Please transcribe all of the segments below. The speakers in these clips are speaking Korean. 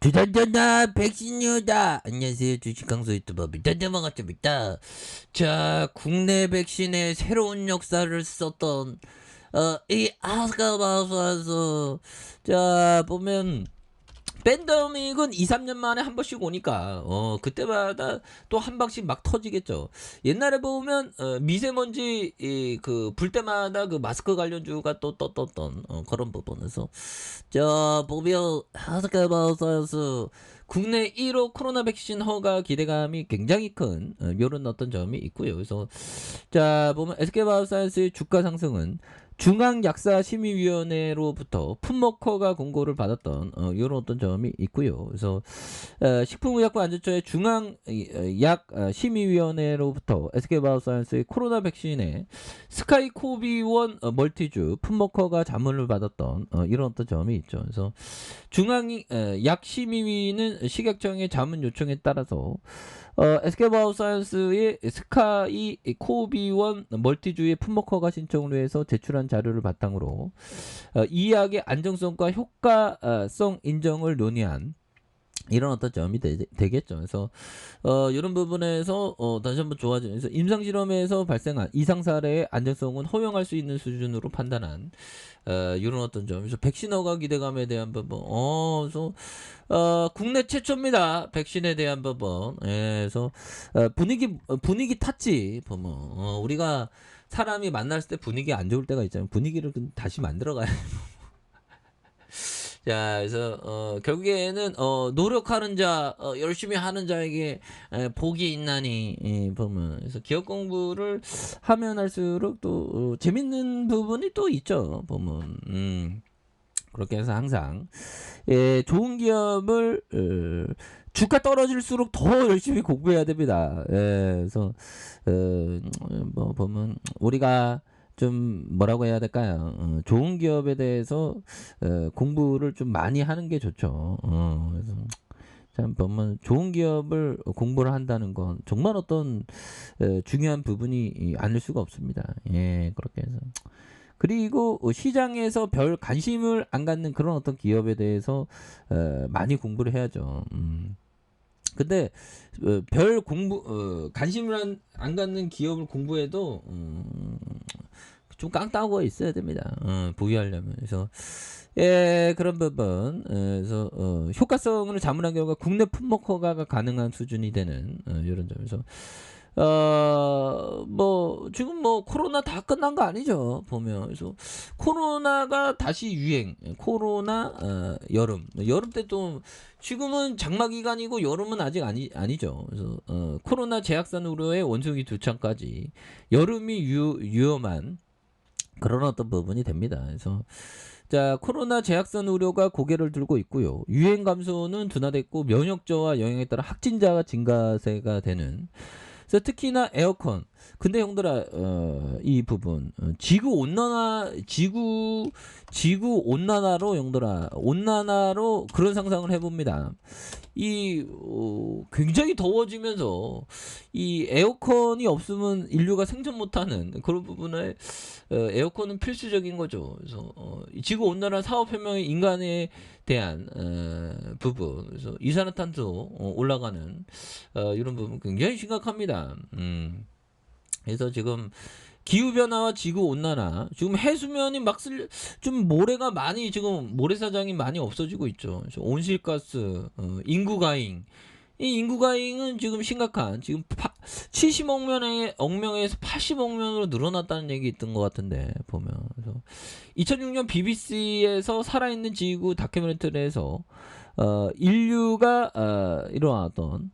두단단다 백신이다. 안녕하세요, 주식강소 유튜버 미단단 반갑습니다. 자, 국내 백신의 새로운 역사를 썼던 이 아스카바사스. 자, 보면 팬데믹은 2, 3년 만에 한 번씩 오니까 그때마다 또 한 방씩 막 터지겠죠. 옛날에 보면 미세먼지 불 때마다 그 마스크 관련주가 또 떴던 그런 부분에서 자 보면 하스카바사스 국내 1호 코로나 백신 허가 기대감이 굉장히 큰 이런 어떤 점이 있고요. 그래서 자 보면 SK바이오사이언스의 주가 상승은 중앙약사심의위원회로부터 품목허가 공고를 받았던 이런 어떤 점이 있고요. 그래서 식품의약품 안전처의 중앙약심의위원회로부터 SK바이오사이언스의 코로나 백신의 스카이코비1 멀티주 품목허가 자문을 받았던 이런 어떤 점이 있죠. 그래서 중앙약심의위는 식약청의 자문 요청에 따라서 SK바이오사이언스의 스카이코비1 멀티주의 품목허가 신청을 위해서 제출한 자료를 바탕으로 이 약의 안정성과 효과성 인정을 논의한 이런 어떤 점이 되겠죠. 그래서 이런 부분에서 다시 한번 좋아지면서 임상 실험에서 발생한 이상 사례의 안정성은 허용할 수 있는 수준으로 판단한 이런 어떤 점에서 백신 허가 기대감에 대한 부분. 그래서 국내 최초입니다. 백신에 대한 부분. 예, 그래서 분위기 탔지. 보면 우리가 사람이 만났을 때 분위기 안 좋을 때가 있잖아요. 분위기를 다시 만들어가야. 자, 그래서 결국에는 노력하는 자, 열심히 하는 자에게 복이 있나니 보면 그래서 기업 공부를 하면 할수록 또 재밌는 부분이 또 있죠. 보면 그렇게 해서 항상 좋은 기업을 주가 떨어질수록 더 열심히 공부해야 됩니다. 그래서 뭐 보면 우리가 좀 뭐라고 해야 될까요? 좋은 기업에 대해서 공부를 좀 많이 하는 게 좋죠. 그래서 참 보면 좋은 기업을 공부를 한다는 건 정말 어떤 중요한 부분이 아닐 수가 없습니다. 예, 그렇게 해서 그리고 시장에서 별 관심을 안 갖는 그런 어떤 기업에 대해서 많이 공부를 해야죠. 근데 별 관심을 안 갖는 기업을 공부해도 좀 깡따구가 있어야 됩니다. 보유하려면. 그래서 그런 부분. 그래서 효과성을 자문한 결과 국내 품목 허가가 가능한 수준이 되는 이런 점에서 뭐 지금 뭐 코로나 다 끝난 거 아니죠. 보면 그래서 코로나가 다시 유행. 코로나 여름 때 또 지금은 장마 기간이고 여름은 아직 아니죠. 그래서 코로나 재확산 우려의 원숭이 두 창까지 여름이 위험한 그런 어떤 부분이 됩니다. 그래서 자 코로나 재확산 우려가 고개를 들고 있고요. 유행 감소는 둔화됐고 면역 저하 영향에 따라 확진자가 증가세가 되는. 그래서 특히나 에어컨. 근데 형들아 이 부분 지구 온난화로 형들아 온난화로 그런 상상을 해봅니다. 이 굉장히 더워지면서 이 에어컨이 없으면 인류가 생존 못하는 그런 부분에 에어컨은 필수적인 거죠. 그래서 지구 온난화 사업 혁명의 인간에 대한 부분, 그래서 이산화탄소 올라가는 이런 부분 굉장히 심각합니다. 그래서 지금 기후 변화와 지구 온난화, 지금 해수면이 좀 모래가 많이 지금 모래사장이 많이 없어지고 있죠. 온실가스, 인구 가잉. 이 인구 가잉은 지금 심각한 지금 70억 명에서 80억 명으로 늘어났다는 얘기 있던 것 같은데 보면 그래서 2006년 BBC에서 살아있는 지구 다큐멘터리에서 인류가 일어났던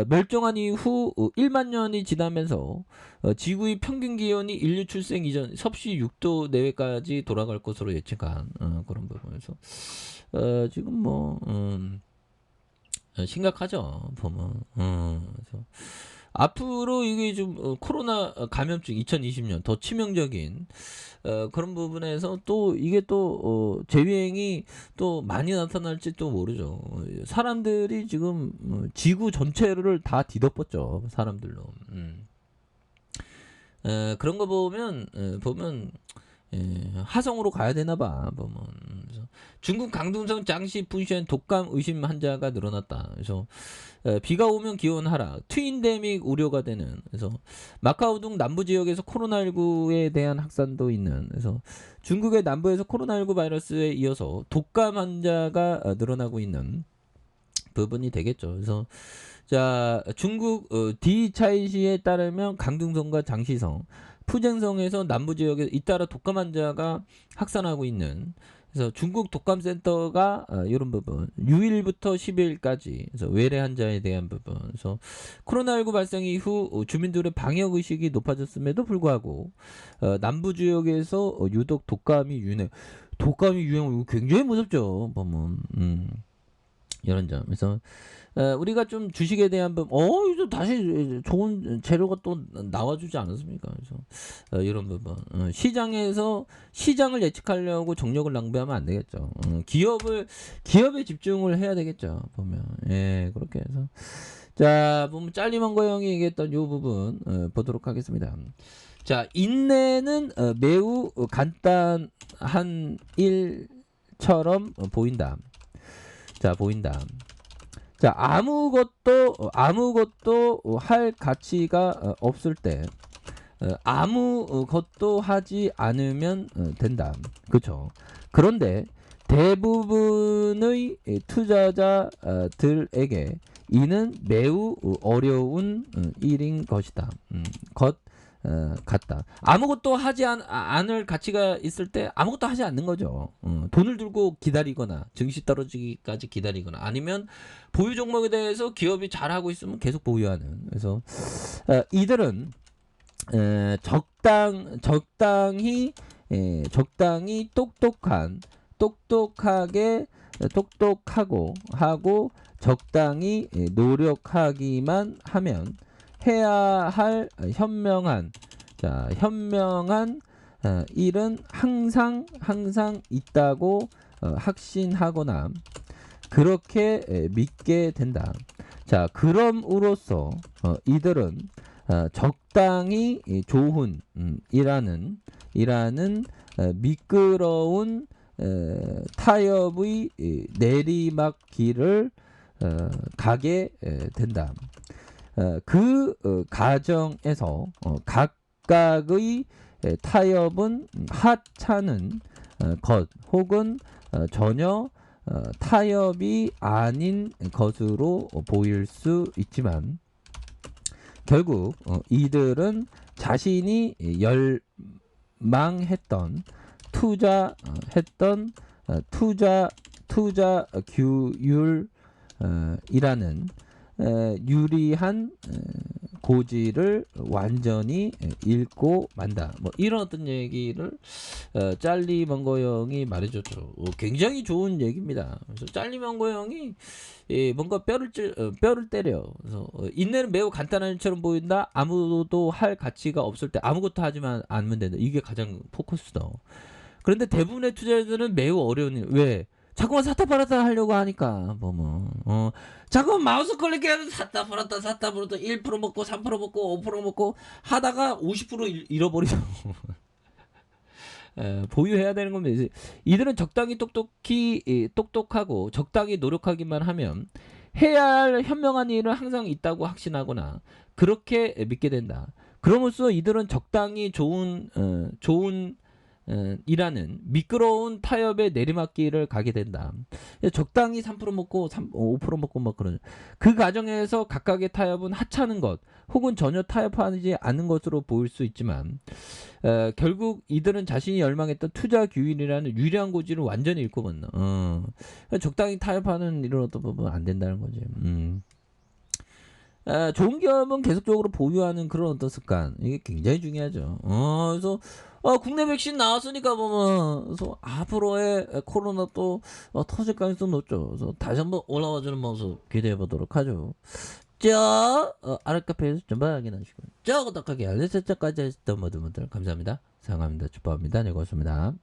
멸종한 이후 1만 년이 지나면서 지구의 평균 기온이 인류 출생 이전 섭씨 6도 내외까지 돌아갈 것으로 예측한 그런 부분에서 지금 뭐 심각하죠 보면. 그래서 앞으로 이게 좀 코로나 감염증 2020년 더 치명적인 그런 부분에서 또 이게 또 재유행이 또 많이 나타날지 또 모르죠. 사람들이 지금 지구 전체를 다 뒤덮었죠 사람들로. 그런 거 보면 하성으로 가야 되나 봐. 보면. 그래서 중국 강동성 장시 푼션 독감 의심 환자가 늘어났다. 그래서 비가 오면 기온 하락, 트윈데믹 우려가 되는. 그래서 마카오 등 남부 지역에서 코로나19에 대한 확산도 있는. 그래서 중국의 남부에서 코로나19 바이러스에 이어서 독감 환자가 늘어나고 있는 부분이 되겠죠. 그래서 자, 중국 디차이시에 따르면 강등성과 장시성, 푸젠성에서 남부 지역에 잇따라 독감 환자가 확산하고 있는. 그래서 중국 독감센터가 이런 부분 6일부터 10일까지 그래서 외래 환자에 대한 부분. 그래서 코로나19 발생 이후 주민들의 방역 의식이 높아졌음에도 불구하고 남부 지역에서 유독 독감이 유행 굉장히 무섭죠. 보면 이런 점. 그래서 우리가 좀 주식에 대한 부분, 이제 다시 좋은 재료가 또 나와주지 않았습니까? 그래서 이런 부분, 시장을 예측하려고 정력을 낭비하면 안 되겠죠. 기업에 집중을 해야 되겠죠. 보면, 그렇게 해서 자, 보면 잘리먼 거형이 얘기했던 이 부분 보도록 하겠습니다. 자, 인내는 매우 간단한 일처럼 보인다. 자, 자, 아무것도 할 가치가 없을 때 아무것도 하지 않으면 된다. 그렇죠. 그런데 대부분의 투자자들에게 이는 매우 어려운 일인 것이다. 같다. 아무것도 하지 않을 가치가 있을 때 아무것도 하지 않는 거죠. 돈을 들고 기다리거나 증시 떨어지기까지 기다리거나 아니면 보유 종목에 대해서 기업이 잘하고 있으면 계속 보유하는. 그래서 이들은 적당히 똑똑하고 하고 적당히 노력하기만 하면 해야 할 현명한 일은 항상 있다고 확신하거나 그렇게 믿게 된다. 자, 그럼으로써 이들은 적당히 좋은 이라는 미끄러운 타협의 내리막길을 가게 된다. 그 과정에서 각각의 타협은 하찮은 것 혹은 전혀 타협이 아닌 것으로 보일 수 있지만 결국 이들은 자신이 열망했던 투자 규율이라는 유리한 고지를 완전히 잃고 만다. 뭐 이런 어떤 얘기를 짤리 먼거 형이 말해줬죠. 굉장히 좋은 얘기입니다. 그래서 짤리 먼거 형이 뭔가 뼈를 때려. 그래서 인내는 매우 간단한 일처럼 보인다. 아무도 할 가치가 없을 때 아무것도 하지만 않으면 된다. 이게 가장 포커스다. 그런데 대부분의 투자자들은 매우 어려운 일. 왜? 자꾸만 샀다 팔았다 하려고 하니까 보면 자꾸만 마우스 클릭해서 샀다 팔았다 1% 먹고 3% 먹고 5% 먹고 하다가 50% 잃어버리죠. 보유해야 되는 겁니다. 이들은 적당히 똑똑하고 적당히 노력하기만 하면 해야 할 현명한 일은 항상 있다고 확신하거나 그렇게 믿게 된다. 그럼으로써 이들은 적당히 좋은 이라는 미끄러운 타협의 내리막길을 가게 된다. 적당히 3% 먹고 5% 먹고 막 그런 그 과정에서 각각의 타협은 하찮은 것 혹은 전혀 타협하지 않는 것으로 보일 수 있지만 결국 이들은 자신이 열망했던 투자 규율이라는 유리한 고지를 완전히 잃고 만나. 적당히 타협하는 이런 어떤 부분 안 된다는 거지. 좋은 기업은 계속적으로 보유하는 그런 어떤 습관 이게 굉장히 중요하죠. 그래서 국내 백신 나왔으니까 보면 그래서 앞으로의 코로나 또 터질 가능성 높죠. 그래서 다시 한번 올라와주는 모습 기대해 보도록 하죠. 자, 아랫카페에서 좀 확인하시고 자, 구독하기 알림 설정까지 하셨던 모든 분들 감사합니다. 사랑합니다. 축복합니다. 네, 고맙습니다.